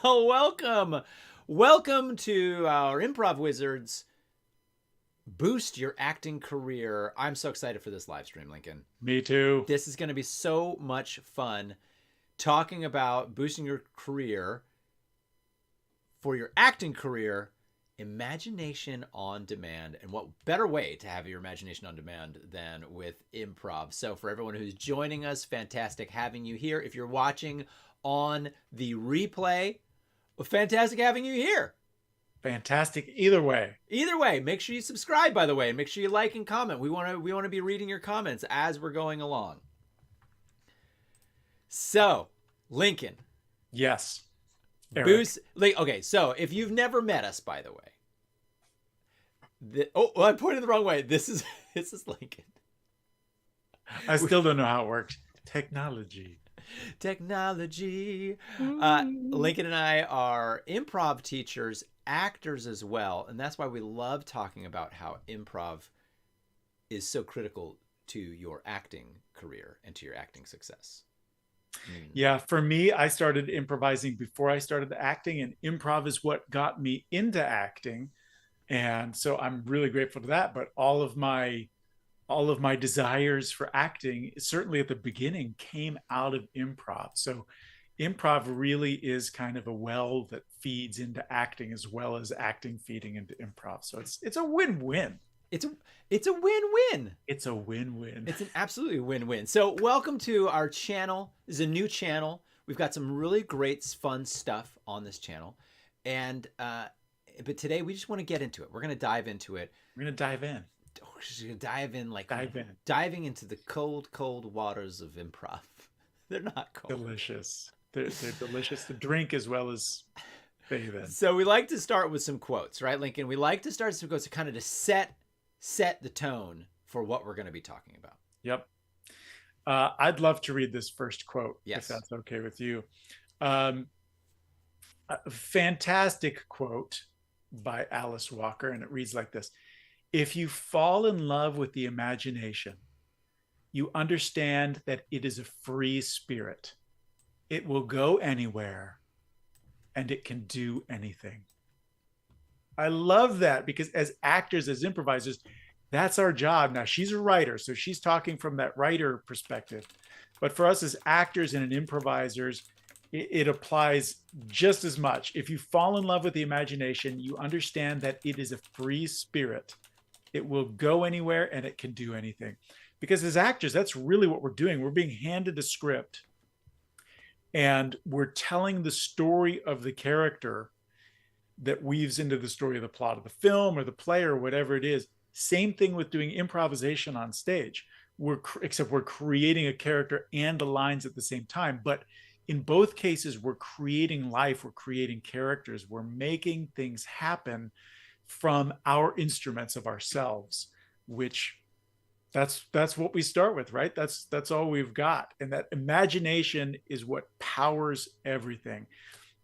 Welcome. Welcome to our Improv Wizards Boost Your Acting Career. I'm so excited for this live stream, Lincoln. Me too. This is going to be so much fun talking about boosting your career for your acting career, imagination on demand. And what better way to have your imagination on demand than with improv? So for everyone who's joining us, fantastic having you here. If you're watching on the replay, fantastic having you here. Fantastic either way. Either way, make sure you subscribe, by the way, and make sure you like and comment. We want to be reading your comments as we're going along. So, Lincoln. Yes. Boost. Okay, so if you've never met us, by the way. I pointed the wrong way. This is Lincoln. I still don't know how it works. Technology. Lincoln and I are improv teachers, actors as well, and that's why we love talking about how improv is so critical to your acting career and to your acting success. Yeah, for me, I started improvising before I started acting, and improv is what got me into acting. And so I'm really grateful to that. But all of my desires for acting, certainly at the beginning, came out of improv. So improv really is kind of a well that feeds into acting as well as acting feeding into improv. So it's a win-win. It's a win-win. It's a win-win. It's an absolutely win-win. So welcome to our channel. This is a new channel. We've got some really great, fun stuff on this channel. And but today we just want to get into it. We're going to dive into it. We're going to dive in. We're just going to dive in like diving into the cold, cold waters of improv. They're not cold. Delicious. They're delicious to drink as well as bathe in. So we like to start with some quotes, right, Lincoln? We like to start with some quotes to kind of set the tone for what we're going to be talking about. Yep. I'd love to read this first quote, yes, if that's okay with you. A fantastic quote by Alice Walker, and it reads like this. If you fall in love with the imagination, you understand that it is a free spirit. It will go anywhere and it can do anything. I love that because as actors, as improvisers, that's our job. Now, she's a writer, so she's talking from that writer perspective. But for us as actors and improvisers, it applies just as much. If you fall in love with the imagination, you understand that it is a free spirit. It will go anywhere and it can do anything. Because as actors, that's really what we're doing. We're being handed a script and we're telling the story of the character that weaves into the story of the plot of the film or the play or whatever it is. Same thing with doing improvisation on stage. Except we're creating a character and the lines at the same time. But in both cases, we're creating life, we're creating characters, we're making things happen from our instruments of ourselves, which that's what we start with, right? That's all we've got. And that imagination is what powers everything.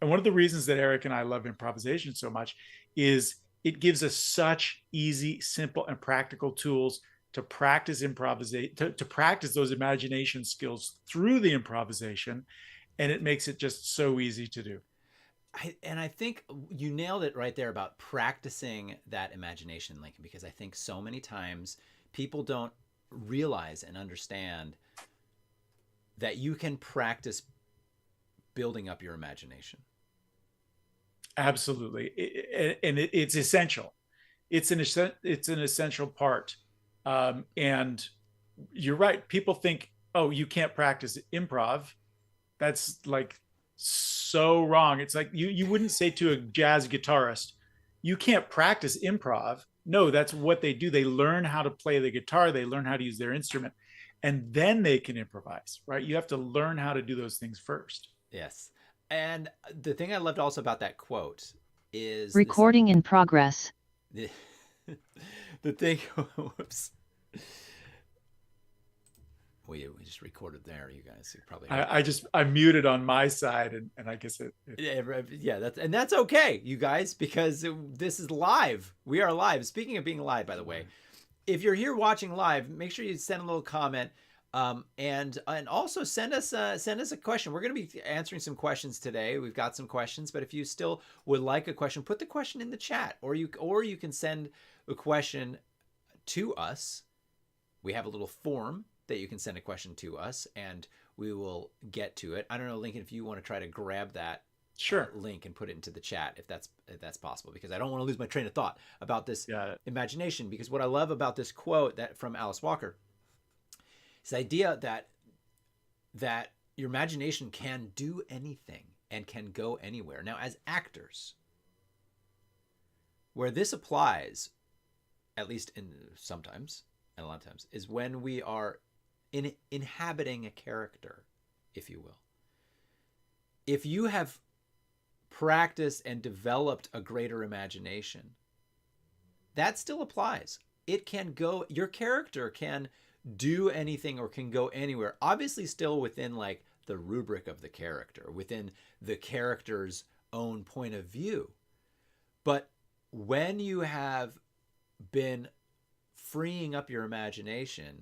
And one of the reasons that Eric and I love improvisation so much is it gives us such easy, simple, and practical tools to practice improvisation, to practice those imagination skills through the improvisation. And it makes it just so easy to do. I think you nailed it right there about practicing that imagination, Lincoln, because I think so many times people don't realize and understand that you can practice building up your imagination. Absolutely. It's essential. It's an essential part. And you're right. People think, oh, you can't practice improv. That's like so wrong. It's like you wouldn't say to a jazz guitarist, you can't practice improv. No, that's what they do. They learn how to play the guitar. They learn how to use their instrument, and then they can improvise, right? You have to learn how to do those things first. Yes. And the thing I loved also about that quote is recording in progress. The thing, whoops. We just recorded there, you guys. You probably I muted on my side, and I guess yeah, that's okay, you guys, because this is live. We are live. Speaking of being live, by the way, if you're here watching live, make sure you send a little comment. And also send us a question. We're going to be answering some questions today. We've got some questions, but if you still would like a question, put the question in the chat, or you can send a question to us. We have a little form that you can send a question to us, and we will get to it. I don't know, Lincoln, if you want to try to grab that Sure. link and put it into the chat, if that's possible, because I don't want to lose my train of thought about this imagination. Because what I love about this quote that from Alice Walker, this idea that your imagination can do anything and can go anywhere. Now, as actors, where this applies, at least in sometimes and a lot of times, is when we are inhabiting a character, if you will. If you have practiced and developed a greater imagination, that still applies. It can go, your character can do anything or can go anywhere, obviously still within like the rubric of the character, within the character's own point of view. But when you have been freeing up your imagination,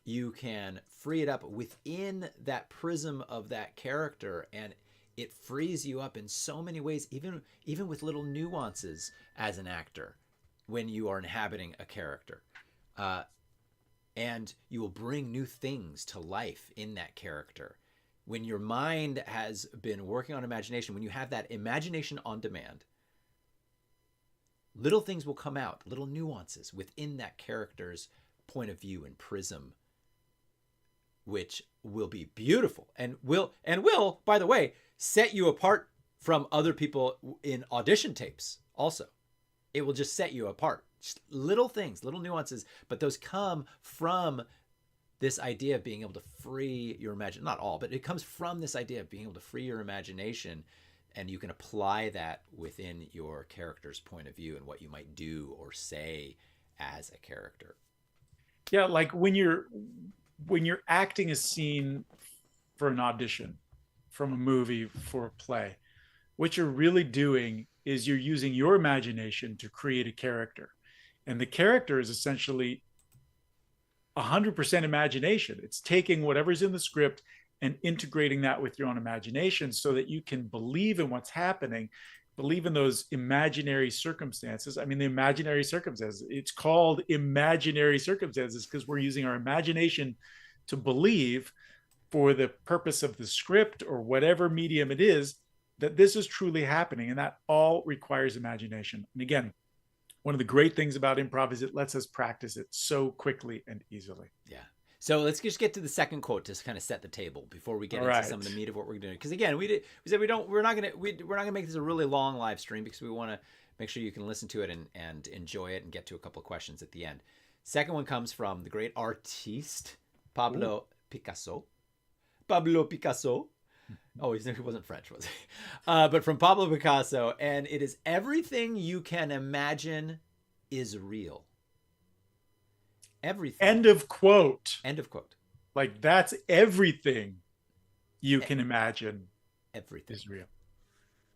you can free it up within that prism of that character, and it frees you up in so many ways, even with little nuances as an actor when you are inhabiting a character. And you will bring new things to life in that character. When your mind has been working on imagination, when you have that imagination on demand, little things will come out, little nuances within that character's point of view and prism, which will be beautiful and will, by the way, set you apart from other people in audition tapes also. It will just set you apart. Just little things, little nuances, but those come from this idea of being able to free your imagination. Not all, but it comes from this idea of being able to free your imagination, and you can apply that within your character's point of view and what you might do or say as a character. Yeah, like when you're acting a scene for an audition, from a movie, for a play, what you're really doing is you're using your imagination to create a character. And the character is essentially 100% imagination. It's taking whatever's in the script and integrating that with your own imagination so that you can believe in what's happening, believe in those imaginary circumstances. I mean, the imaginary circumstances, it's called imaginary circumstances because we're using our imagination to believe, for the purpose of the script or whatever medium it is, that this is truly happening. And that all requires imagination. And again, one of the great things about improv is it lets us practice it so quickly and easily. Yeah. So let's just get to the second quote to kind of set the table before we get into some of the meat of what we're doing. Because again, we said we're not gonna make this a really long live stream because we want to make sure you can listen to it and enjoy it and get to a couple of questions at the end. Second one comes from the great artiste Pablo Picasso. Pablo Picasso. Oh, he wasn't French, was he? But from Pablo Picasso, and it is everything you can imagine is real. Everything. End of quote. End of quote. Like that's everything you can imagine. Everything is real.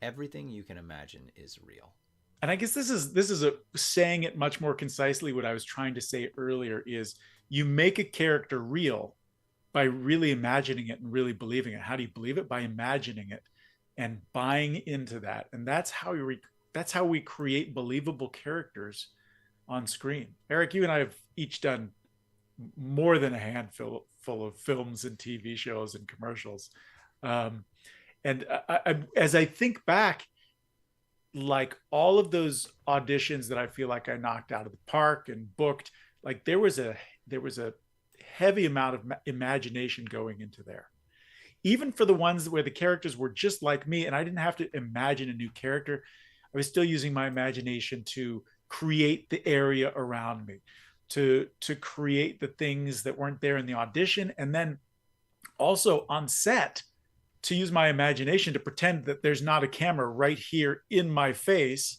Everything you can imagine is real. And I guess this is a saying it much more concisely. What I was trying to say earlier is you make a character real by really imagining it and really believing it. How do you believe it? By imagining it and buying into that. And that's how we create believable characters on screen. Eric, you and I have each done more than a handful of films and TV shows and commercials. And as I think back, like all of those auditions that I feel like I knocked out of the park and booked, like there was a heavy amount of imagination going into there. Even for the ones where the characters were just like me and I didn't have to imagine a new character, I was still using my imagination to create the area around me, to create the things that weren't there in the audition. And then also on set, to use my imagination to pretend that there's not a camera right here in my face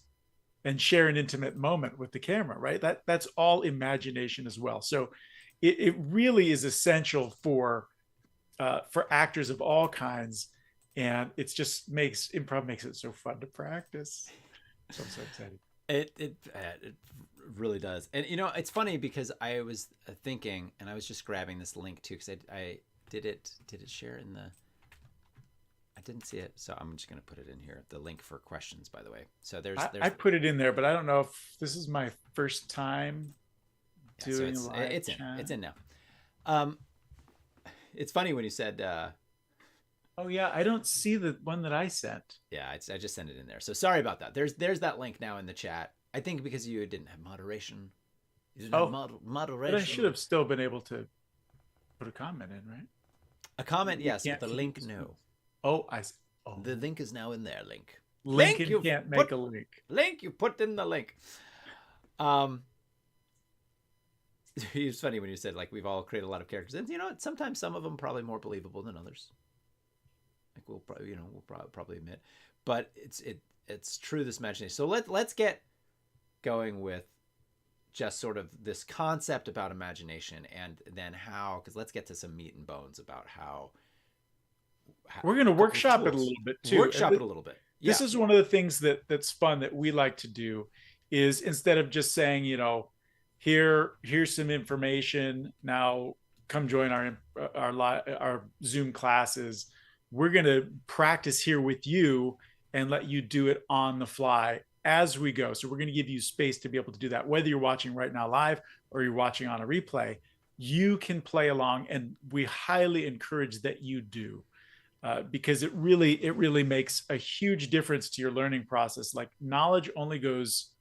and share an intimate moment with the camera, right? That's all imagination as well. So it really is essential for actors of all kinds. And it's just improv makes it so fun to practice. So I'm so excited. It really does. And it's funny because I was thinking, and I was just grabbing this link too, because I did it share in the. I didn't see it, so I'm just going to put it in here. The link for questions, by the way. So there's I put it in there, but I don't know if this is my first time doing so live it's chat. It's in now. It's funny when you said. Oh yeah, I don't see the one that I sent. Yeah, I just sent it in there. So sorry about that. There's that link now in the chat. I think because you didn't have moderation. You didn't have moderation. But I should have still been able to put a comment in, right? A comment, yes, but the link, no. Oh, The link is now in there. Lincoln can't make a link. Link, you put in the link. It's funny when you said like we've all created a lot of characters, and sometimes some of them probably more believable than others. Like we'll probably admit, but it's true, this imagination. So let's get going with just sort of this concept about imagination, and then because let's get to some meat and bones about how we're going to workshop it a little bit too. Workshop it a little bit. Yeah. This is one of the things that's fun that we like to do, is instead of just saying, here's some information, now come join our Zoom classes. We're going to practice here with you and let you do it on the fly as we go. So we're going to give you space to be able to do that. Whether you're watching right now live or you're watching on a replay, you can play along, and we highly encourage that you do. Because it really makes a huge difference to your learning process. Like knowledge only goes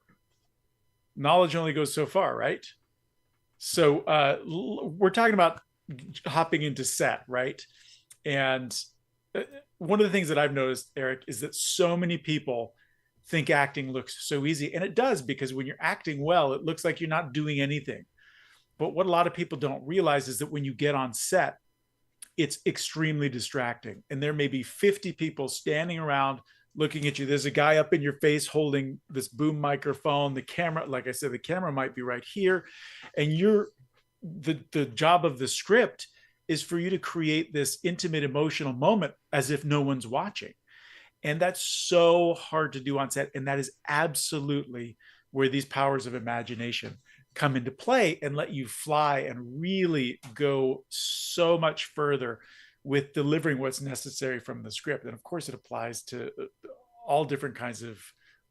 so far, right? So we're talking about hopping into set, right? And one of the things that I've noticed, Eric, is that so many people think acting looks so easy, and it does, because when you're acting well, it looks like you're not doing anything. But what a lot of people don't realize is that when you get on set, it's extremely distracting. And there may be 50 people standing around looking at you. There's a guy up in your face holding this boom microphone. The camera, like I said, the camera might be right here. And the job of the script is for you to create this intimate emotional moment as if no one's watching. And that's so hard to do on set. And that is absolutely where these powers of imagination come into play and let you fly and really go so much further with delivering what's necessary from the script. And of course, it applies to all different kinds of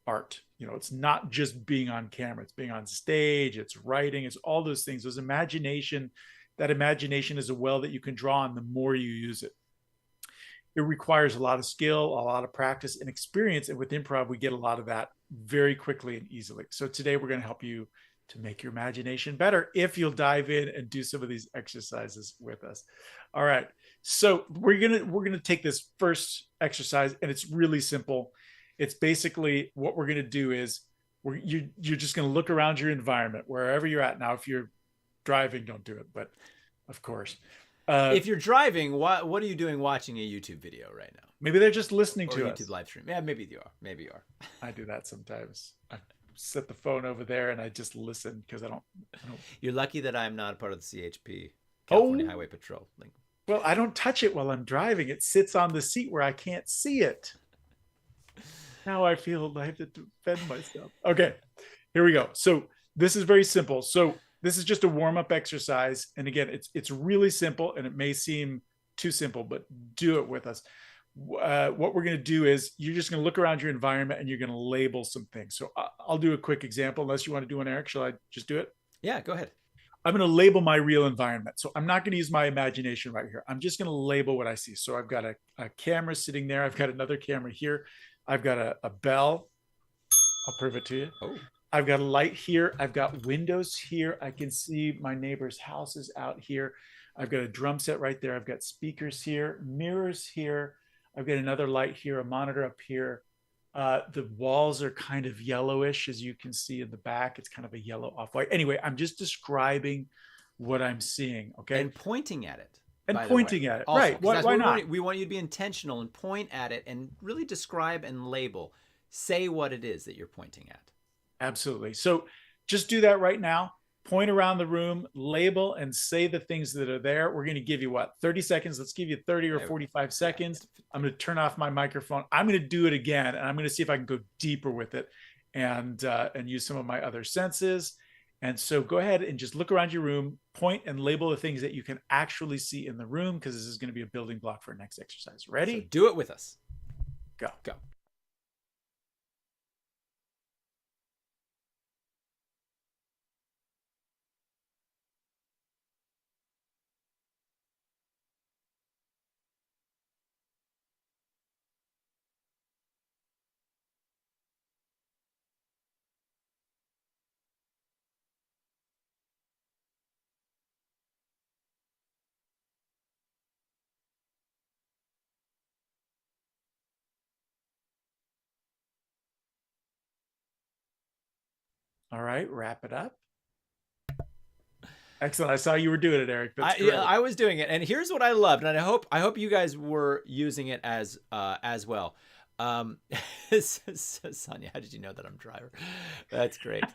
art. It's not just being on camera, it's being on stage, it's writing, it's all those things. That imagination is a well that you can draw on the more you use it. It requires a lot of skill, a lot of practice and experience. And with improv, we get a lot of that very quickly and easily. So today we're going to help you to make your imagination better if you'll dive in and do some of these exercises with us. All right. So we're gonna take this first exercise, and it's really simple. It's basically what we're gonna do is you're just gonna look around your environment wherever you're at. Now, if you're driving, don't do it, but of course. If you're driving, what are you doing watching a YouTube video right now? Maybe they're just listening to us. YouTube live stream. Yeah, maybe you are. I do that sometimes. I set the phone over there and I just listen because I don't. You're lucky that I'm not a part of the CHP, California Highway Patrol. Well, I don't touch it while I'm driving. It sits on the seat where I can't see it. Now I feel I have to defend myself. Okay, here we go. So this is very simple. So this is just a warm-up exercise. And again, it's really simple, and it may seem too simple, but do it with us. What we're going to do is you're just going to look around your environment and you're going to label some things. So I'll do a quick example, unless you want to do one, Eric. Shall I just do it? Yeah, go ahead. I'm going to label my real environment. So I'm not going to use my imagination right here. I'm just going to label what I see. So I've got a camera sitting there. I've got another camera here. I've got a bell. I'll prove it to you. Oh. I've got a light here. I've got windows here. I can see my neighbor's houses out here. I've got a drum set right there. I've got speakers here, mirrors here. I've got another light here, a monitor up here. The walls are kind of yellowish, as you can see in the back. It's kind of a yellow off-white. Anyway, I'm just describing what I'm seeing, okay? And pointing at it. And pointing at it, also, right. Why not? We want you to be intentional and point at it and really describe and label. Say what it is that you're pointing at. Absolutely. So just do that right now. Point around the room, label, and say the things that are there. We're going to give you 30 seconds. Let's give you 30 or 45 seconds. I'm going to turn off my microphone. I'm going to do it again, and I'm going to see if I can go deeper with it. and use some of my other senses. And so go ahead and just look around your room, point and label the things that you can actually see in the room, because this is going to be a building block for our next exercise. So Ready? do it with us. Go. Go. All right, wrap it up. Excellent. I saw you were doing it, Eric. That's great. I was doing it, and here's what I loved, and I hope you guys were using it as well. Sonia, how did you know that I'm a driver? That's great.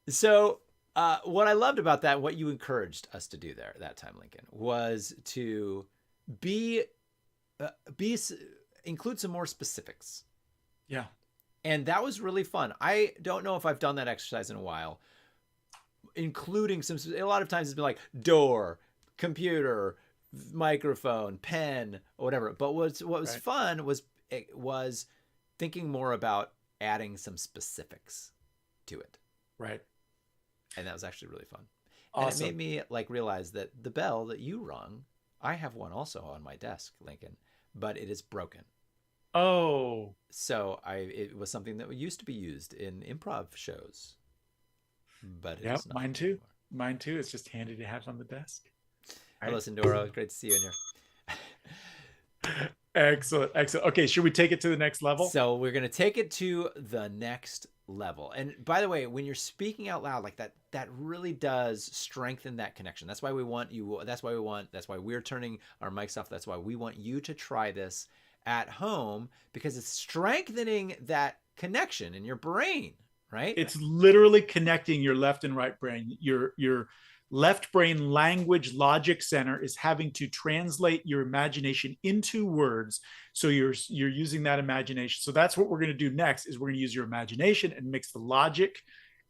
So what I loved about that, what you encouraged us to do there that time, Lincoln, was to be include some more specifics. Yeah. And that was really fun. I don't know if I've done that exercise in a while, including a lot of times it's been like door, computer, microphone, pen, or whatever. But what was Right. fun was thinking more about adding some specifics to it. Right. And that was actually really fun. Awesome. And it made me like realize that the bell that you rung, I have one also on my desk, Lincoln, but it is broken. Oh, So it was something that used to be used in improv shows, but it yeah, is not mine too. anymore. Mine too. It's just handy to have on the desk. All Hello, right. Sindoro. Great to see you in here. Excellent. Excellent. Okay, should we take it to the next level? So we're gonna take it to the next level. And by the way, when you're speaking out loud like that, that really does strengthen that connection. That's why we want you. That's why we're turning our mics off. That's why we want you to try this at home, because it's strengthening that connection in your brain, right? It's literally connecting your left and right brain. Your left brain language logic center is having to translate your imagination into words. So you're using that imagination. So that's what we're going to do next, is we're going to use your imagination and mix the logic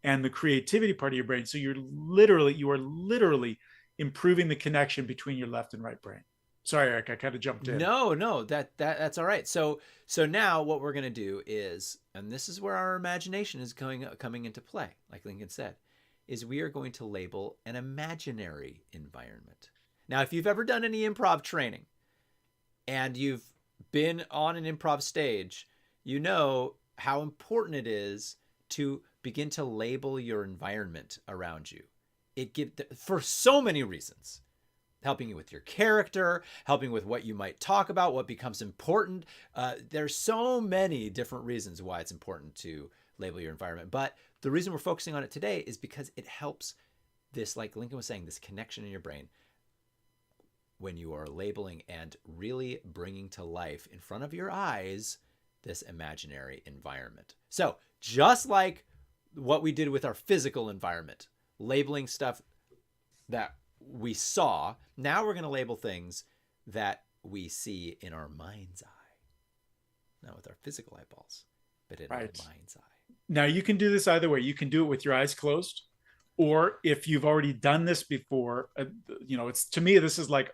and the creativity part of your brain. So you are literally improving the connection between your left and right brain. Sorry, Eric, I kind of jumped in. No, that's all right. So now what we're gonna do is, and this is where our imagination is coming into play, like Lincoln said, is we are going to label an imaginary environment. Now, if you've ever done any improv training and you've been on an improv stage, you know how important it is to begin to label your environment around you. For so many reasons. Helping you with your character, helping with what you might talk about, what becomes important. There's so many different reasons why it's important to label your environment. But the reason we're focusing on it today is because it helps this, like Lincoln was saying, this connection in your brain when you are labeling and really bringing to life in front of your eyes this imaginary environment. So just like what we did with our physical environment, labeling stuff that we saw, now we're going to label things that we see in our mind's eye. Not with our physical eyeballs, but in our mind's eye. Now you can do this either way. You can do it with your eyes closed, or if you've already done this before, it's, to me, this is like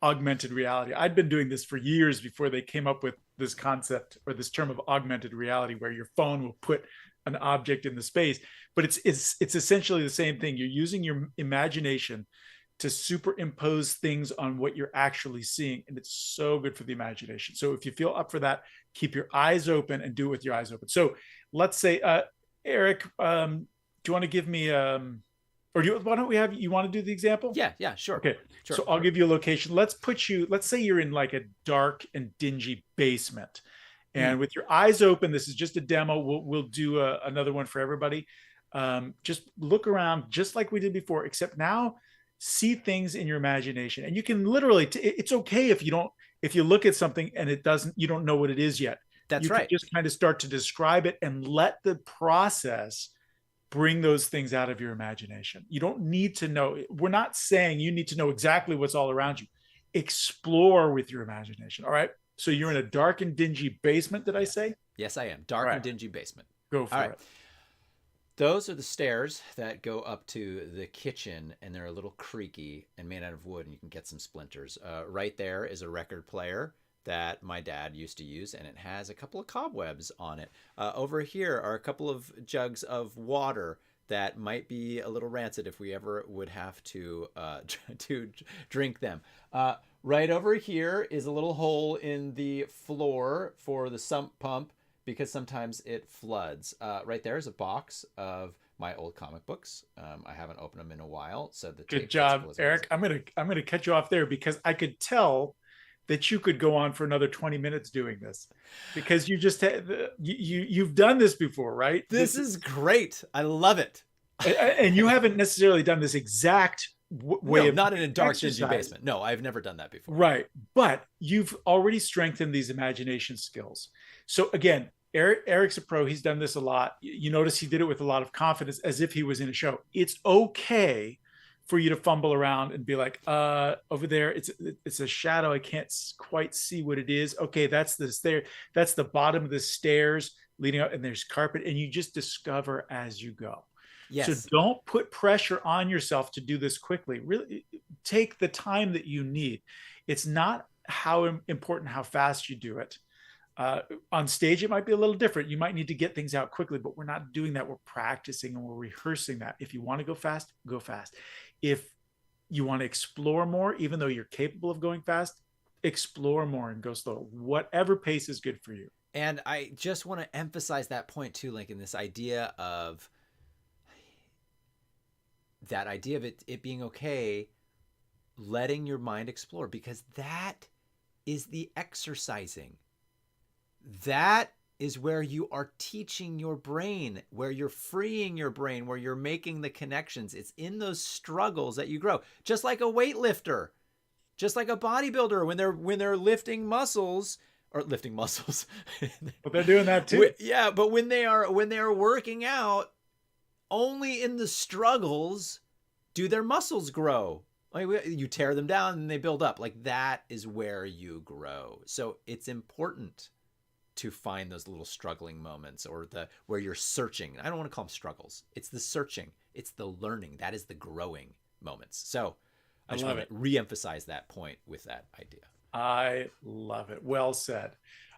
augmented reality. I'd been doing this for years before they came up with this concept or this term of augmented reality, where your phone will put an object in the space, but it's essentially the same thing. You're using your imagination to superimpose things on what you're actually seeing. And it's so good for the imagination. So if you feel up for that, keep your eyes open and do it with your eyes open. So let's say, Eric, do you want to give me, why don't we have, you want to do the example? Yeah, sure. Okay. Sure. So I'll give you a location. Let's say you're in like a dark and dingy basement. And with your eyes open, this is just a demo. We'll do another one for everybody. Just look around, just like we did before, except now see things in your imagination. And you can literally, it's okay if you look at something and you don't know what it is yet. That's you right. Can just kind of start to describe it and let the process bring those things out of your imagination. You don't need to know. We're not saying you need to know exactly what's all around you. Explore with your imagination. All right. So you're in a dark and dingy basement, did I Yes. say? Yes, I am. All Dark and right, dingy basement. go All for right. it. Those are the stairs that go up to the kitchen, and they're a little creaky and made out of wood, and you can get some splinters. Right there is a record player that my dad used to use, and it has a couple of cobwebs on it. Over here are a couple of jugs of water that might be a little rancid if we ever would have to to drink them. Right over here is a little hole in the floor for the sump pump because sometimes it floods. Right there is a box of my old comic books. I haven't opened them in a while, so the Good tape gets job, full as Eric. I'm gonna cut you off there because I could tell that you could go on for another 20 minutes doing this because you just had you've done this before, right? This is great. I love it. And you haven't necessarily done this exact way No, of not in a dark, dingy exercise. basement. No, I've never done that before. Right. But you've already strengthened these imagination skills. So again, Eric's a pro. He's done this a lot. You notice he did it with a lot of confidence as if he was in a show. It's okay for you to fumble around and be like, over there, it's a shadow. I can't quite see what it is. Okay, that's the stair. That's the bottom of the stairs leading up, and there's carpet, and you just discover as you go. Yes. So don't put pressure on yourself to do this quickly. Really take the time that you need. It's not how important how fast you do it. On stage, it might be a little different. You might need to get things out quickly, but we're not doing that. We're practicing and we're rehearsing that. If you want to go fast, go fast. If you want to explore more, even though you're capable of going fast, explore more and go slow. Whatever pace is good for you. And I just want to emphasize that point too, Lincoln, this idea of it being okay, letting your mind explore, because that is the exercising. That is where you are teaching your brain, where you're freeing your brain, where you're making the connections. It's in those struggles that you grow. Just like a weightlifter, just like a bodybuilder when they're lifting muscles. But they're doing that too. Yeah, but when they are working out, only in the struggles do their muscles grow. Like you tear them down and they build up. Like that is where you grow. So it's important to find those little struggling moments, or where you're searching. I don't want to call them struggles. It's the searching. It's the learning. That is the growing moments. So I just want to reemphasize that point with that idea. I love it. Well said.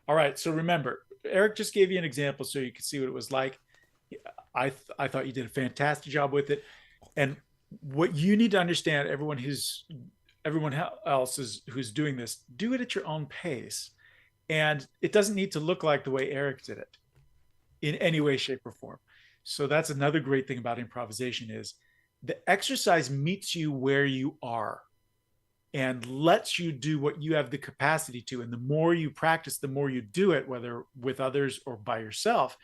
All right. So remember, Eric just gave you an example so you could see what it was like. I thought you did a fantastic job with it. And what you need to understand, everyone else who's doing this, do it at your own pace. And it doesn't need to look like the way Eric did it in any way, shape, or form. So that's another great thing about improvisation is the exercise meets you where you are and lets you do what you have the capacity to. And the more you practice, the more you do it, whether with others or by yourself,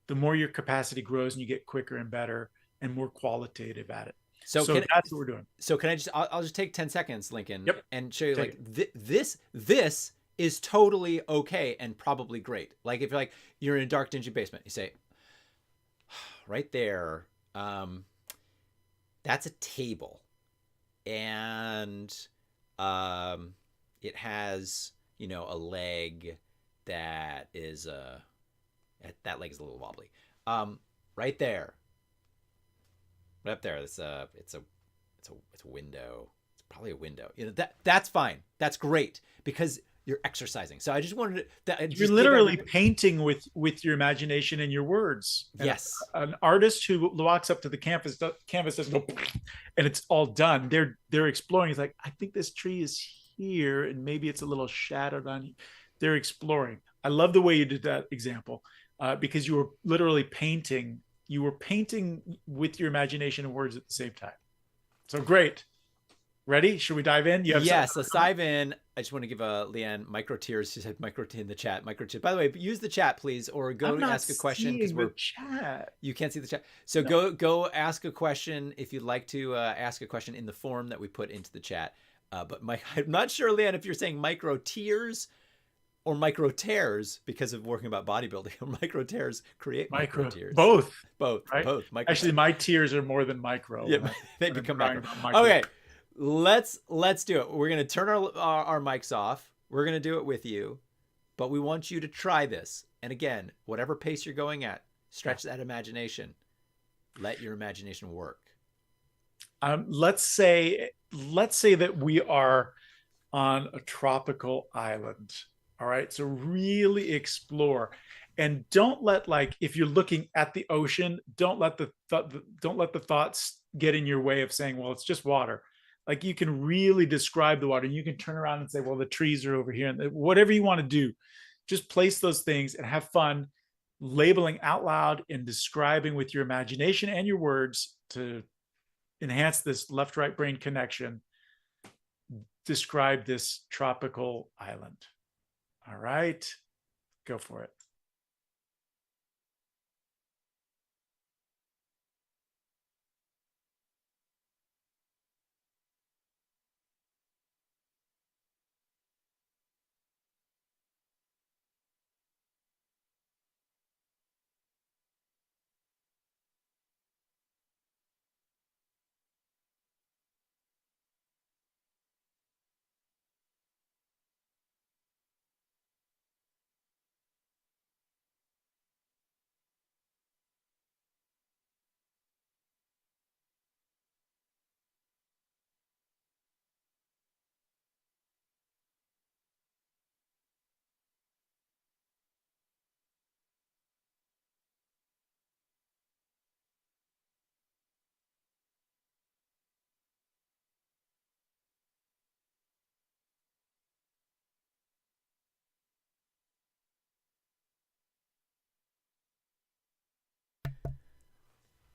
the more your capacity grows and you get quicker and better and more qualitative at it. So that's what we're doing. So can I I'll just take 10 seconds, Lincoln, yep, and show you this is totally okay and probably great. Like if you're in a dark, dingy basement, you say, right there, that's a table. And it has, a leg that is that leg is a little wobbly. Right there. Right up there. It's a window. It's probably a window. That's fine. That's great because you're exercising. So I just wanted to. You're literally painting with your imagination and your words. And yes. An artist who walks up to the canvas doesn't go, and it's all done. They're exploring. It's like, I think this tree is here, and maybe it's a little shadowed on you. They're exploring. I love the way you did that example because you were literally painting. You were painting with your imagination and words at the same time. So great. Ready? Should we dive in? Yes, let's dive in. I just want to give Leanne micro tears. She said micro in the chat. Micro tears. By the way, use the chat, please, or go ask a question because we're chat. You can't see the chat. So no. go ask a question if you'd like to ask a question in the form that we put into the chat. But I'm not sure, Leanne, if you're saying micro tears or micro tears because of working about bodybuilding. Or micro tears create micro tears. Both. Right? Both. Actually, my tears are more than micro. Yeah, they become micro. Okay. Let's do it. We're going to turn our mics off. We're going to do it with you. but we want you to try this. And again, whatever pace you're going at, stretch that imagination. Let your imagination work. Let's say that we are on a tropical island. All right. So really explore, and don't let, like, if you're looking at the ocean, don't let the thoughts get in your way of saying, well, it's just water. Like, you can really describe the water. You can turn around and say, well, the trees are over here, and whatever you want to do, just place those things and have fun labeling out loud and describing with your imagination and your words to enhance this left right brain connection. Describe this tropical island. All right, go for it.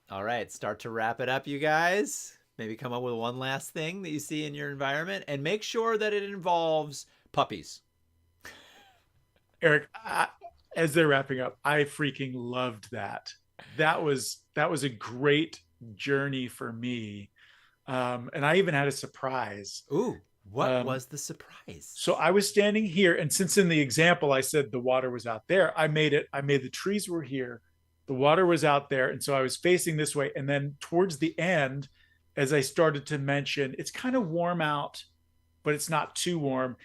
All right, start to wrap it up, you guys. Maybe come up with one last thing that you see in your environment, and make sure that it involves puppies. Eric, as they're wrapping up, I freaking loved that. That was a great journey for me, and I even had a surprise. Ooh, what Um, was the surprise? so I was standing here, and since in the example I said the water was out there, I made it. I made the trees were here, the water was out there, and so I was facing this way. And then towards the end, as I started to mention, it's kind of warm out, but it's not too warm.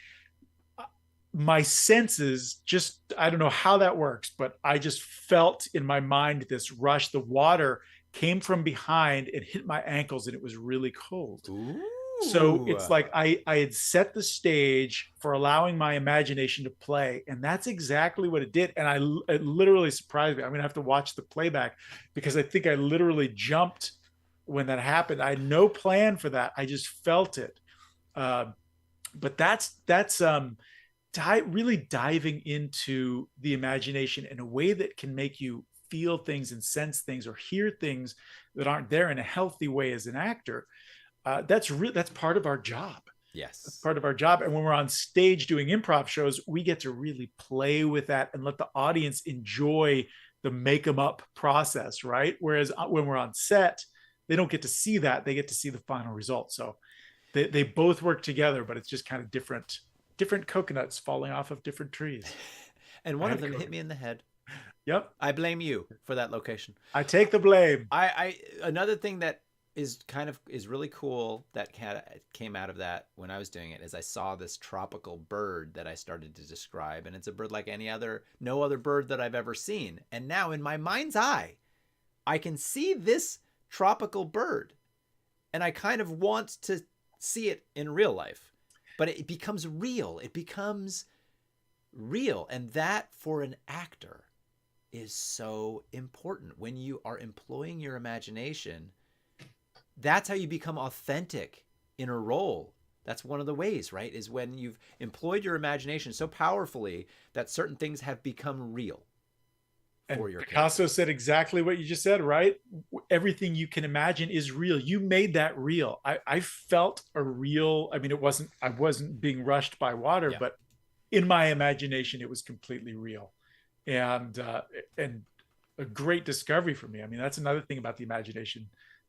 My senses just, I don't know how that works, but I just felt in my mind this rush. The water came from behind and hit my ankles, and it was really cold. So Ooh. it's like I had set the stage for allowing my imagination to play, and that's exactly what it did. And it literally surprised me. I'm gonna have to watch the playback because I think I literally jumped when that happened. I had no plan for that. I just felt it. Uh, but really diving into the imagination in a way that can make you feel things and sense things or hear things that aren't there in a healthy way as an actor. That's part of our job. That's Yes. part of our job. And when we're on stage doing improv shows, we get to really play with that and let the audience enjoy the make them up process, right? Whereas when we're on set, they don't get to see that. They get to see the final result. So they both work together, but it's just kind of different coconuts falling off of different trees. And one of them hit me in the head. Yep. I blame you for that location. I take the blame. I another thing that is really cool that came out of that when I was doing it is I saw this tropical bird that I started to describe, and it's a bird like no other bird that I've ever seen. And now in my mind's eye, I can see this tropical bird, and I kind of want to see it in real life, but it becomes real. It becomes real, and that for an actor is so important. When you are employing your imagination, that's how you become authentic in a role. That's one of the ways, right? Is when you've employed your imagination so powerfully that certain things have become real for your Picasso character. said exactly what you just said, right? Everything you can imagine is real. You made that real. I felt a real, I mean, I wasn't being rushed by water, Yeah. but in my imagination, it was completely real. And a great discovery for me. I mean, that's another thing about the imagination.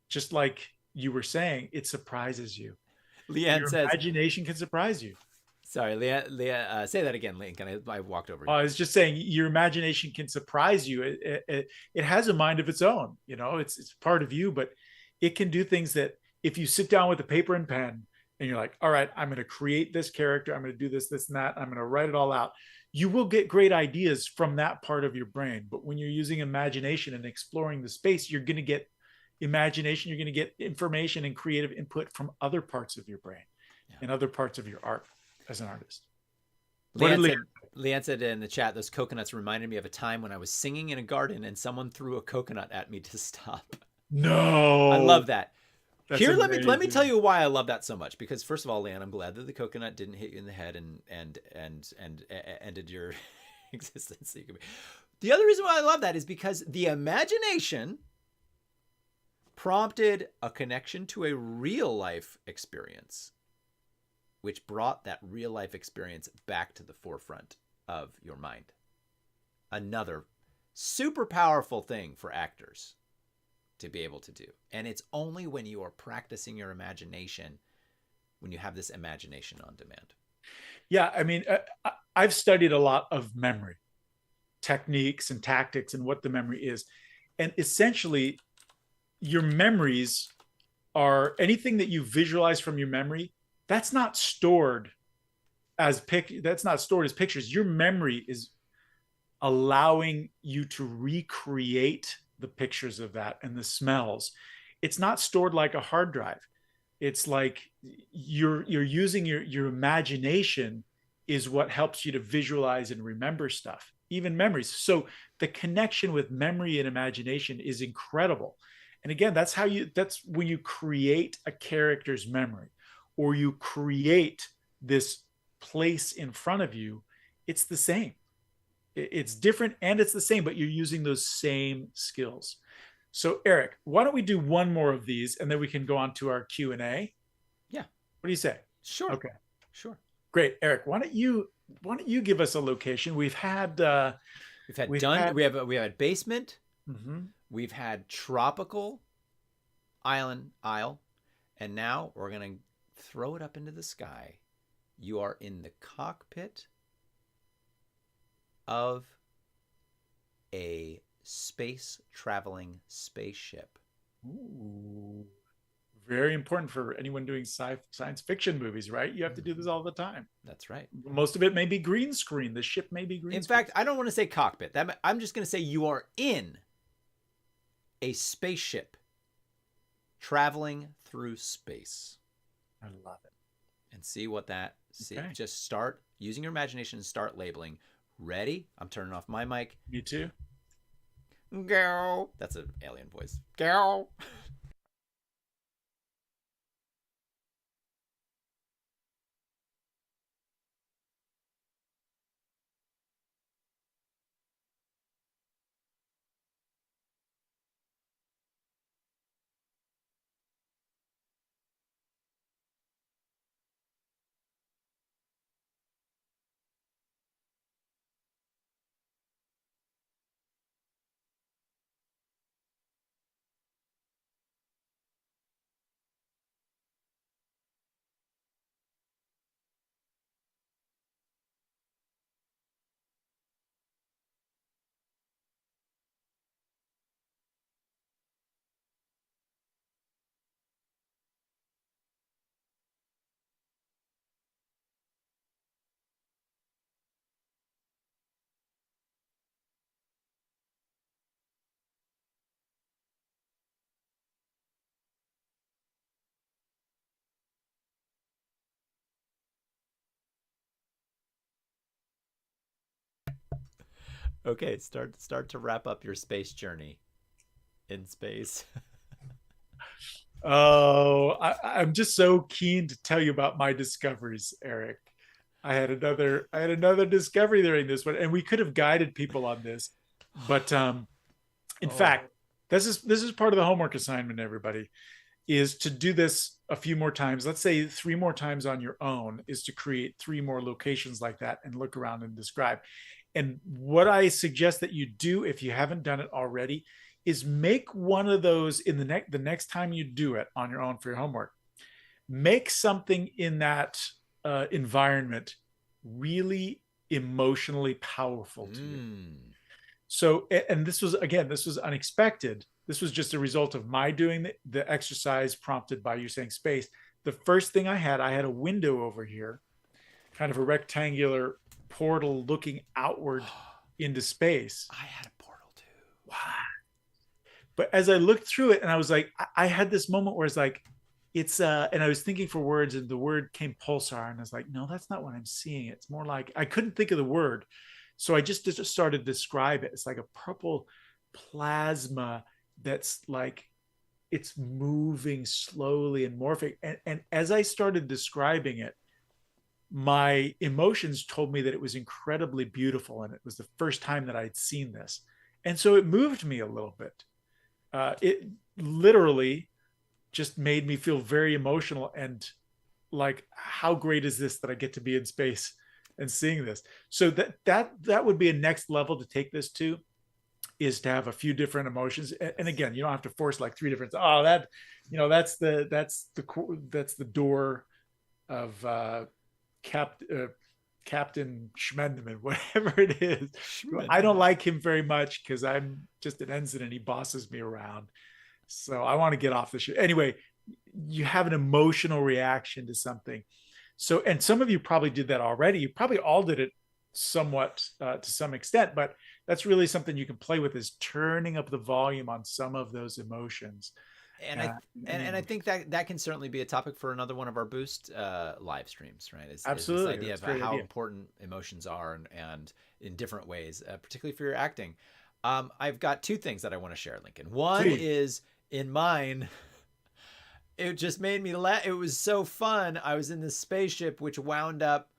Just like you were saying, it surprises you. Leanne Your says, imagination can surprise you. sorry, Leanne, say that again, Lincoln. I walked over you. I was just saying, your imagination can surprise you. It has a mind of its own. You know, it's part of you, but it can do things that if you sit down with a paper and pen and you're like, all right, I'm going to create this character. I'm going to do this, this, and that. I'm going to write it all out. you will get great ideas from that part of your brain. But when you're using imagination and exploring the space, you're going to get imagination, you're going to get information and creative input from other parts of your brain and other parts of your art as an artist. Leanne said in the chat, those coconuts reminded me of a time when I was singing in a garden and someone threw a coconut at me to stop. No, I love that. That's Here, amazing. let me tell you why I love that so much. Because first of all, Leanne, I'm glad that the coconut didn't hit you in the head and ended your existence. The other reason why I love that is because the imagination prompted a connection to a real life experience, which brought that real life experience back to the forefront of your mind. Another super powerful thing for actors to be able to do. And it's only when you are practicing your imagination, when you have this imagination on demand. Yeah, I mean, I've studied a lot of memory techniques and tactics and what the memory is. And essentially, your memories are anything that you visualize from your memory, that's not stored as pictures. Your memory is allowing you to recreate the pictures of that and the smells. It's not stored like a hard drive. It's like you're using your imagination is what helps you to visualize and remember stuff, even memories. So the connection with memory and imagination is incredible. And again, that's when you create a character's memory or you create this place in front of you, it's the same. It's different and it's the same, but you're using those same skills. So Eric, why don't we do one more of these and then we can go on to our Q&A? Yeah. What do you say? Sure. Okay. Sure. Great. Eric, why don't you give us a location? We've had we have basement. Mm-hmm. We've had tropical isle, and now we're going to throw it up into the sky. You are in the cockpit of a space traveling spaceship. Ooh, very important for anyone doing science fiction movies, right? You have to do this all the time. That's right. Most of it may be green screen. The ship may be green In screen. fact, I don't want to say cockpit. I'm just going to say you are in a spaceship traveling through space. I love it. And see what that. Okay. Just start using your imagination and start labeling. Ready? I'm turning off my mic. Me too. Go. That's an alien voice. Go. Okay, start to wrap up your space journey in space. Oh, I'm just so keen to tell you about my discoveries, Eric. I had another discovery during this one, and we could have guided people on this, but in fact, this is part of the homework assignment. Everybody is to do this a few more times. Let's say 3 more times on your own is to create 3 more locations like that and look around and describe. And what I suggest that you do, if you haven't done it already, is make one of those in the next time you do it on your own for your homework. Make something in that environment really emotionally powerful to you. So, and this was unexpected. This was just a result of my doing the exercise prompted by you saying space. The first thing I had a window over here, kind of a rectangular portal looking outward into space. I had a portal too. Wow. But as I looked through it, and I was like, I had this moment where it's like, it's and I was thinking for words, and the word came pulsar, and I was like, no, that's not what I'm seeing. It's more like, I couldn't think of the word, so I just started to describe it. It's like a purple plasma that's like, it's moving slowly and morphing. And as I started describing it, my emotions told me that it was incredibly beautiful, and it was the first time that I'd seen this, and so it moved me a little bit. It literally just made me feel very emotional, and like, how great is this that I get to be in space and seeing this. So that would be a next level to take this to, is to have a few different emotions. And again, you don't have to force like three different, oh, that, that's the door of Captain Schmendeman, whatever it is. I don't like him very much because I'm just an ensign and he bosses me around. So I want to get off the ship. Anyway, you have an emotional reaction to something. So, and some of you probably did that already. You probably all did it somewhat to some extent, but that's really something you can play with, is turning up the volume on some of those emotions. And I think that can certainly be a topic for another one of our Boost live streams, right? Absolutely. Is this idea of how important emotions are, and in different ways, particularly for your acting. I've got two things that I want to share, Lincoln. One is, in mine, it just made me laugh. It was so fun. I was in this spaceship, which wound up,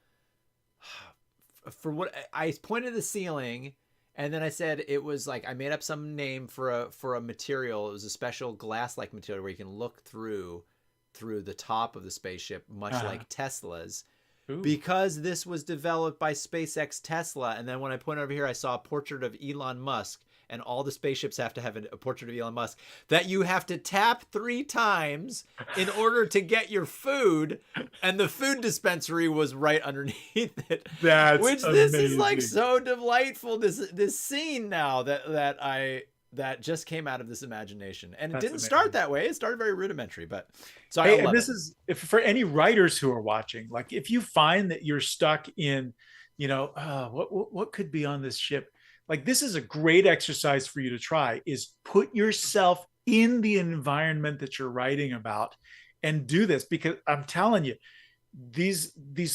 for what I pointed at the ceiling, and then I said it was like, I made up some name for a material. It was a special glass-like material where you can look through the top of the spaceship, much like Tesla's. Ooh. Because this was developed by SpaceX Tesla. And then when I pointed over here, I saw a portrait of Elon Musk, and all the spaceships have to have a portrait of Elon Musk, that you have to tap 3 times in order to get your food. And the food dispensary was right underneath it. That's amazing. This is like so delightful. This scene now that just came out of this imagination, and it didn't start that way. It started very rudimentary, but so I love it. Is, if for any writers who are watching, like, if you find that you're stuck in, what could be on this ship, like, this is a great exercise for you to try, is put yourself in the environment that you're writing about and do this, because I'm telling you, these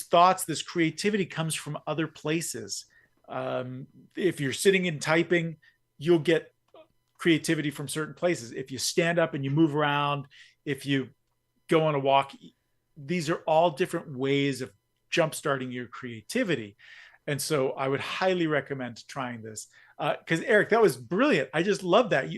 thoughts, this creativity comes from other places. If you're sitting and typing, you'll get creativity from certain places. If you stand up and you move around, if you go on a walk, these are all different ways of jumpstarting your creativity. And so I would highly recommend trying this. Because Eric, that was brilliant. I just love that.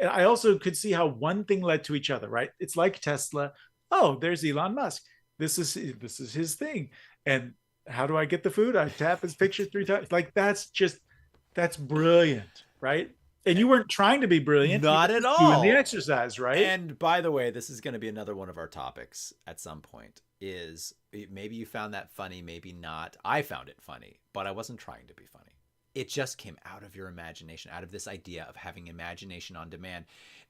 I also could see how one thing led to each other, right? It's like Tesla. Oh, there's Elon Musk. This is his thing. And how do I get the food? I tap his picture 3 times. Like, that's brilliant, right? And you weren't trying to be brilliant. Not at all. Doing the exercise, right? And by the way, this is going to be another one of our topics at some point, is maybe you found that funny, maybe not. I found it funny, but I wasn't trying to be funny. It just came out of your imagination, out of this idea of having imagination on demand.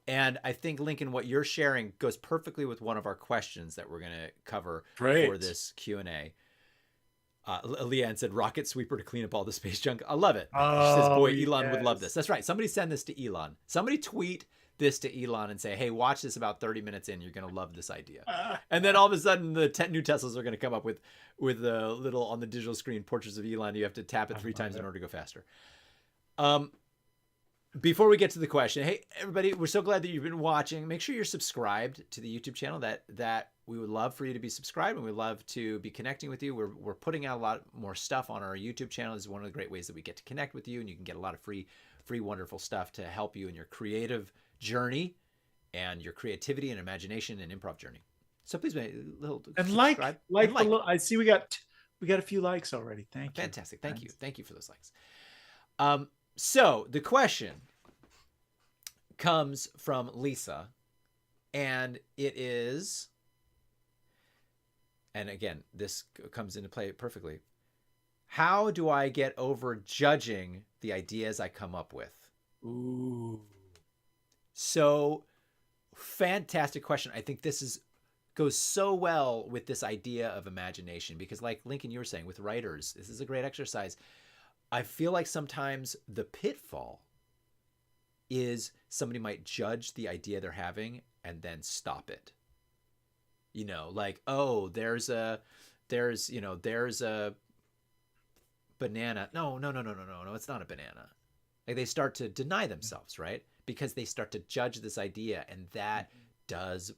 And I think, Lincoln, what you're sharing goes perfectly with one of our questions that we're going to cover for this Q&A. Leanne said, rocket sweeper to clean up all the space junk. I love it. She says, boy, Elon would love this. That's right. Somebody send this to Elon. Somebody tweet this to Elon and say, hey, watch this about 30 minutes in. You're going to love this idea. And then all of a sudden, the new Teslas are going to come up with a little, on the digital screen, portraits of Elon. You have to tap it 3 times in order to go faster. Before we get to the question, hey, everybody, we're so glad that you've been watching. Make sure you're subscribed to the YouTube channel. That we would love for you to be subscribed, and we'd love to be connecting with you. We're putting out a lot more stuff on our YouTube channel. This is one of the great ways that we get to connect with you, and you can get a lot of free wonderful stuff to help you in your creative journey and your creativity and imagination and improv journey. So please, subscribe. I see we got a few likes already. Thank you. Fantastic. Thank you. Thank you for those likes. So the question comes from Lisa, and it is, and again, this comes into play perfectly. How do I get over judging the ideas I come up with? Ooh. So fantastic question. I think this is goes so well with this idea of imagination, because like Lincoln, you were saying, with writers, this is a great exercise. I feel like sometimes the pitfall is somebody might judge the idea they're having and then stop it. You know, like, oh, there's a banana. No, no, no, no, no, no, no, it's not a banana. Like they start to deny themselves, right? Because they start to judge this idea, and does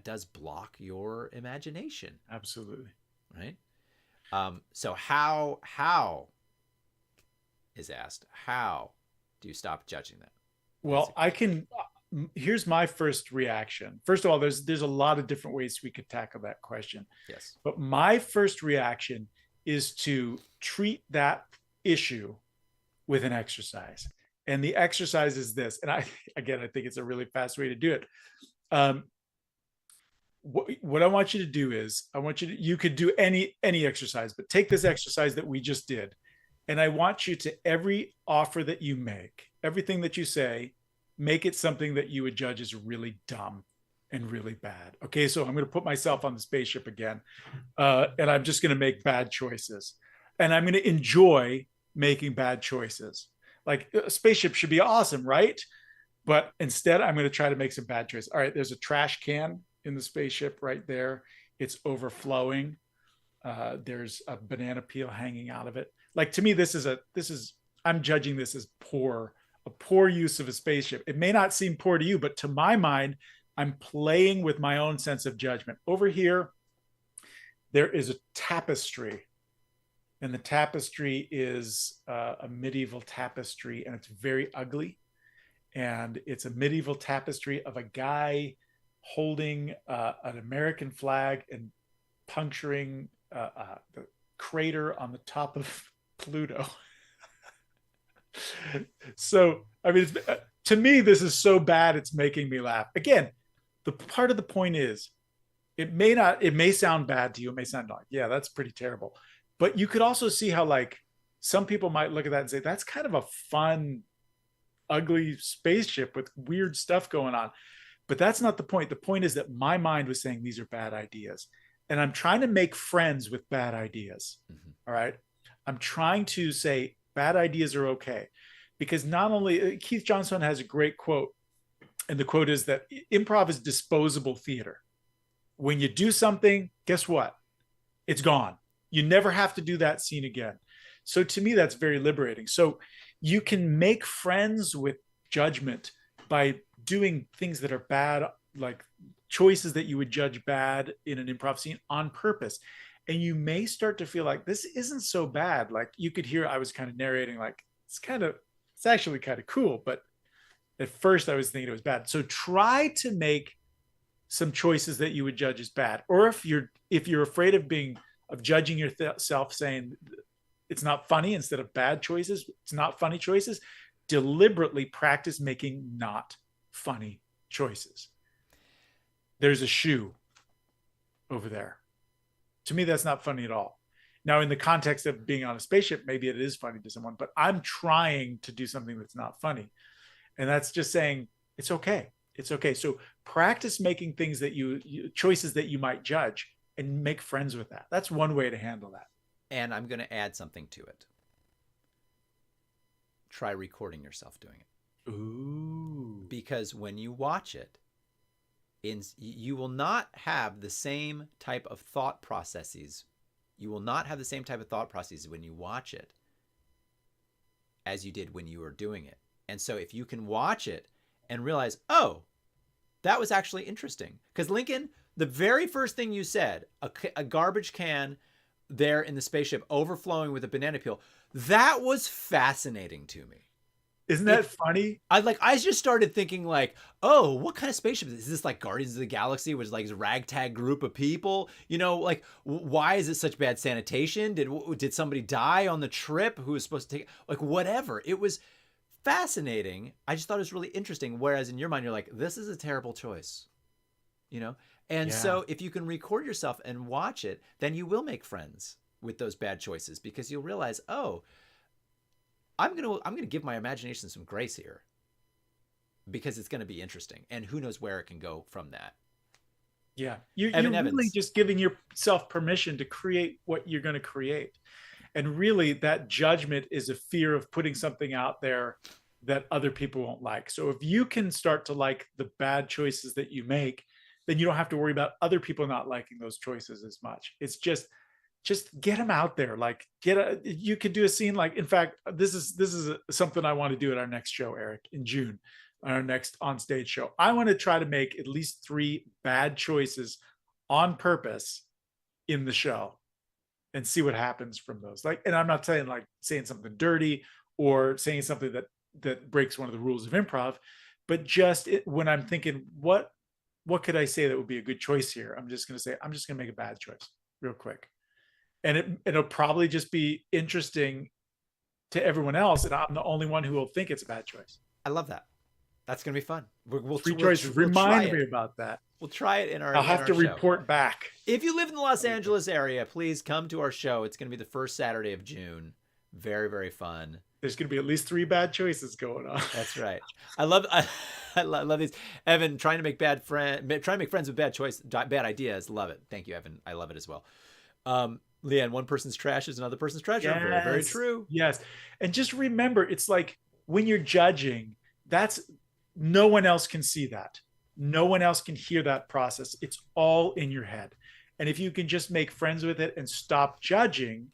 does block your imagination. Absolutely. Right. So how is asked, how do you stop judging that? Well, I can. Here's my first reaction. First of all, there's a lot of different ways we could tackle that question. Yes. But my first reaction is to treat that issue with an exercise. And the exercise is this. And I think it's a really fast way to do it. What I want you to do is, you could do any exercise, but take this exercise that we just did. And I want you to, every offer that you make, everything that you say, make it something that you would judge as really dumb and really bad. Okay, so I'm going to put myself on the spaceship again, and I'm just going to make bad choices. And I'm going to enjoy making bad choices. Like a spaceship should be awesome, right? But instead, I'm going to try to make some bad choices. All right, there's a trash can in the spaceship right there. It's overflowing. There's a banana peel hanging out of it. Like, to me, I'm judging this as a poor use of a spaceship. It may not seem poor to you, but to my mind, I'm playing with my own sense of judgment. Over here, there is a tapestry, and the tapestry is a medieval tapestry, and it's very ugly. And it's a medieval tapestry of a guy holding an American flag and puncturing the crater on the top of Pluto. So, I mean, to me, this is so bad, it's making me laugh. Again, the part of the point is, it may sound bad to you. It may sound like, yeah, that's pretty terrible. But you could also see how, like, some people might look at that and say, that's kind of a fun, ugly spaceship with weird stuff going on. But that's not the point. The point is that my mind was saying these are bad ideas. And I'm trying to make friends with bad ideas. Mm-hmm. All right. I'm trying to say bad ideas are okay. Because not only, Keith Johnstone has a great quote, and the quote is that improv is disposable theater. When you do something, guess what? It's gone. You never have to do that scene again. So to me, that's very liberating. So you can make friends with judgment by doing things that are bad, like choices that you would judge bad in an improv scene on purpose. And you may start to feel like this isn't so bad. Like, you could hear, I was kind of narrating, like, it's actually kind of cool. But at first I was thinking it was bad. So try to make some choices that you would judge as bad. Or if you're afraid of judging yourself, saying it's not funny instead of bad choices, it's not funny choices, deliberately practice making not funny choices. There's a shoe over there. To me, that's not funny at all. Now, in the context of being on a spaceship, maybe it is funny to someone, but I'm trying to do something that's not funny. And that's just saying, it's okay. It's okay. So practice making things that choices that you might judge, and make friends with that. That's one way to handle that. And I'm going to add something to it. Try recording yourself doing it. Ooh. Because when you watch it, you will not have the same type of thought processes. You will not have the same type of thought processes when you watch it as you did when you were doing it. And so if you can watch it and realize, oh, that was actually interesting. Because Lincoln, the very first thing you said, a garbage can there in the spaceship overflowing with a banana peel, that was fascinating to me. Isn't that funny? I just started thinking, like, oh, what kind of spaceship is this? Is this like Guardians of the Galaxy, which is like a ragtag group of people? You know, like, why is it such bad sanitation? Did somebody die on the trip who was supposed to take, like, whatever? It was fascinating. I just thought it was really interesting. Whereas in your mind, you're like, this is a terrible choice, you know? And so if you can record yourself and watch it, then you will make friends with those bad choices, because you'll realize, oh, I'm gonna give my imagination some grace here, because it's gonna be interesting, and who knows where it can go from that. Yeah. Evan You're really Evans. just giving yourself permission to create what you're going to create. And really, that judgment is a fear of putting something out there that other people won't like. So if you can start to like the bad choices that you make, then you don't have to worry about other people not liking those choices as much. It's just get them out there. Like you could do a scene like, in fact, this is something I want to do at our next show, Eric, in June, our next on stage show. I want to try to make at least 3 bad choices on purpose in the show and see what happens from those. Like, and I'm not saying like saying something dirty or saying something that breaks one of the rules of improv, but just when I'm thinking, what could I say that would be a good choice here? I'm just going to say, I'm just going to make a bad choice real quick. And it'll probably just be interesting to everyone else. And I'm the only one who will think it's a bad choice. I love that. That's going to be fun. We'll 3 choices. Remind me about that. We'll try it in our I'll have to report back. If you live in the Los Angeles area, please come to our show. It's going to be the first Saturday of June. Very, very fun. There's going to be at least 3 bad choices going on. That's right. I love these. Evan, trying to make friends with bad ideas. Love it. Thank you, Evan. I love it as well. Leanne, one person's trash is another person's treasure. Yes. Very, very true. Yes. And just remember, it's like when you're judging, no one else can see that. No one else can hear that process. It's all in your head. And if you can just make friends with it and stop judging,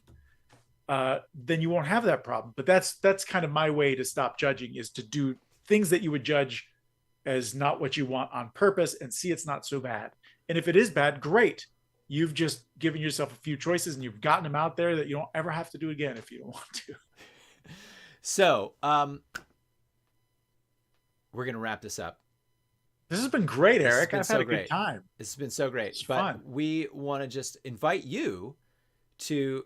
then you won't have that problem. But that's kind of my way to stop judging, is to do things that you would judge as not what you want on purpose and see it's not so bad. And if it is bad, great. You've just given yourself a few choices and you've gotten them out there that you don't ever have to do again if you don't want to. So we're going to wrap this up. This has been great, Eric. I've had a good time. This has been so great. It's fun. We want to just invite you to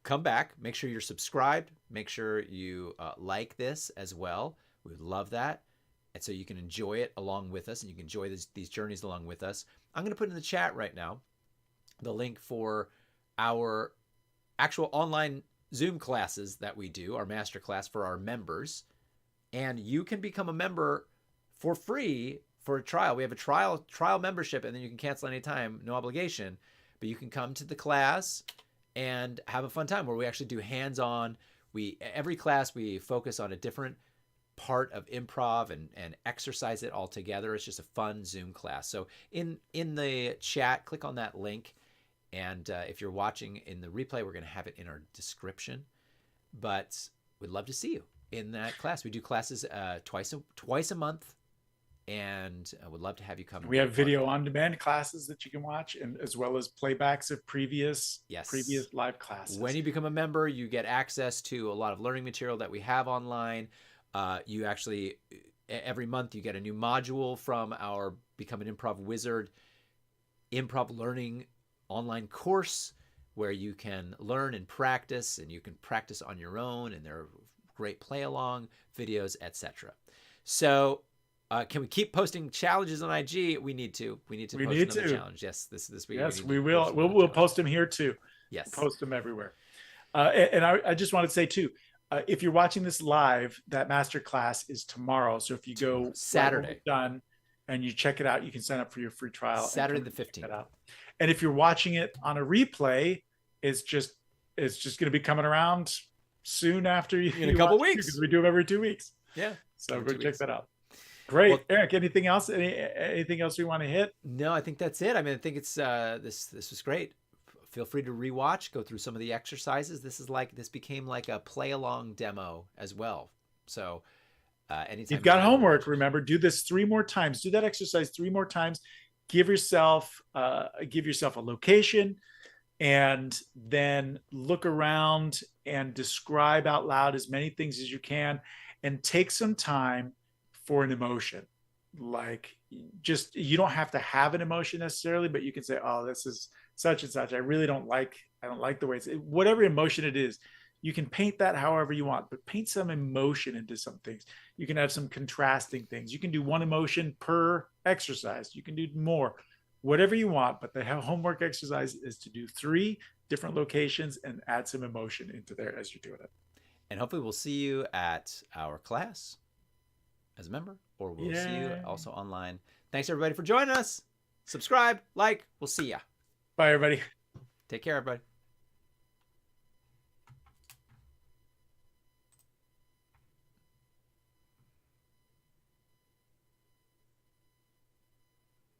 come back. Make sure you're subscribed. Make sure you like this as well. We would love that. And so you can enjoy it along with us, and you can enjoy these journeys along with us. I'm going to put in the chat right now the link for our actual online Zoom classes that we do, our masterclass for our members. And you can become a member for free for a trial. We have a trial membership, and then you can cancel anytime, no obligation. But you can come to the class and have a fun time where we actually do hands-on. Every class we focus on a different part of improv and exercise it all together. It's just a fun Zoom class. So in the chat, click on that link. And if you're watching in the replay, we're going to have it in our description. But we'd love to see you in that class. We do classes twice a month. And I would love to have you come. We have video on demand classes that you can watch, and as well as playbacks of previous live classes. When you become a member, you get access to a lot of learning material that we have online. You actually, every month, you get a new module from our Become an Improv Wizard improv learning online course, where you can learn and practice, and you can practice on your own, and there are great play along videos, etc. So can we keep posting challenges on IG? We need to. We need to post another challenge. Yes, this week. Yes, we will. We'll post them here too. Yes, we'll post them everywhere. And I just want to say too, if you're watching this live, that master class is tomorrow. So if you go Saturday done and you check it out, you can sign up for your free trial. Saturday the 15th. And if you're watching it on a replay, it's just going to be coming around soon after in a couple weeks, because we do them every 2 weeks. Yeah. So go check that out. Great. Well, Eric, anything else? Anything else we want to hit? No, I think that's it. I mean, I think it's this was great. Feel free to rewatch, go through some of the exercises. This became like a play along demo as well. So anytime you've got homework, remember, do this 3 more times. Do that exercise 3 more times. Give yourself a location, and then look around and describe out loud as many things as you can, and take some time for an emotion. Like, just, you don't have to have an emotion necessarily, but you can say, oh, this is such and such. I don't like the way whatever emotion it is, you can paint that however you want, but paint some emotion into some things. You can have some contrasting things. You can do 1 emotion per exercise. You can do more, whatever you want. But the homework exercise is to do 3 different locations and add some emotion into there as you're doing it. And hopefully we'll see you at our class as a member, or we'll see you also online. Thanks everybody for joining us. Subscribe, like. We'll see ya. Bye, everybody. Take care, everybody.